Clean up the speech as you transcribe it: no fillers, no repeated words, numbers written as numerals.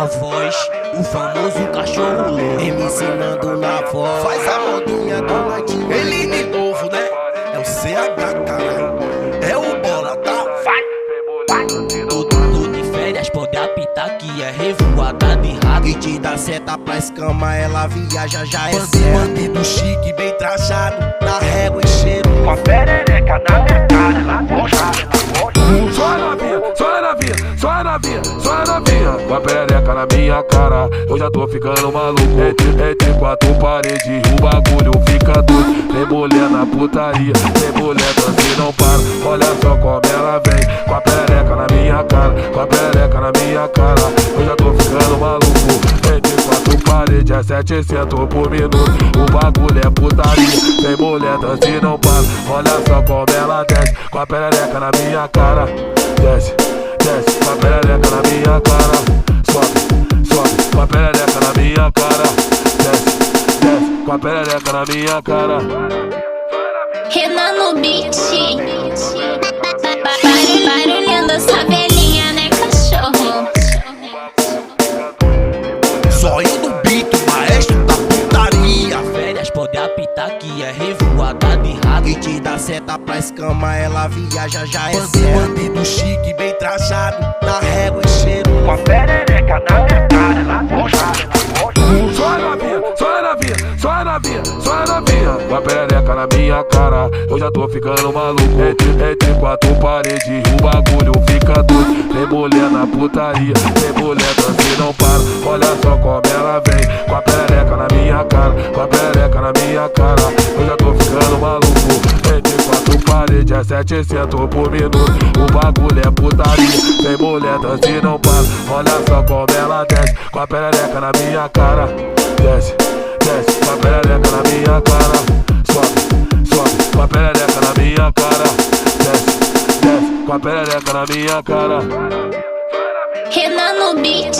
na voz, o famoso cachorro louco, me ensinando na voz. Faz a modinha do ladinho. Ele de novo, né? É o CH, caralho. É o bola, tá? Vai! Tô de férias, pode apitar que é revoada de rato. E te dá seta pra escama, ela viaja, já é certo. Bandido chique, bem trajado, na régua e cheiro. Com a perereca na minha cara, ela gosta. Só a novinha, só a novinha, só a novinha, só a novinha. Com a perereca na minha cara, eu já tô ficando maluco. Entre quatro paredes, o bagulho fica doido. Tem mulher na putaria, tem mulher dança e não para. Olha só como ela vem, com a perereca na minha cara, com a perereca na minha cara, eu já tô ficando maluco. Entre quatro paredes, é 700 por minuto. O bagulho é putaria, tem mulher dança e não para. Olha só como ela desce, com a perereca na minha cara. Desce, desce, com a perereca na minha cara. Sobe, sobe, com a perereca na minha cara. Desce, desce, com a perereca na minha cara. Renan no beat, barulhando essa velhinha, né, cachorro? Zóio do beat, maestro da putaria. Férias, pode apitar que é revoada de rato. E te dá seta pra escama, ela viaja, já é certo. Bandido chique, bem trajado, na régua e cheiro. Com a perereca na minha cara, ela gosta. Só a novinha, só a novinha, só a novinha, só a novinha. Com a perereca na minha cara, eu já tô ficando maluco. Entre quatro paredes, o bagulho fica doido. Tem mulher na putaria, tem mulher dança e não para. Olha só como ela vem, com a perereca na minha cara, com a perereca na minha cara, eu já tô ficando maluco. Entre quatro paredes, é 700 por minuto. O bagulho é putaria, tem mulher dança e não para. Olha só como ela desce, com a perereca na minha cara. Desce, desce, com a perereca na minha cara. Sobe, sobe, com a perereca na minha cara. Desce, desce, com a perereca na minha cara. Renan no beat.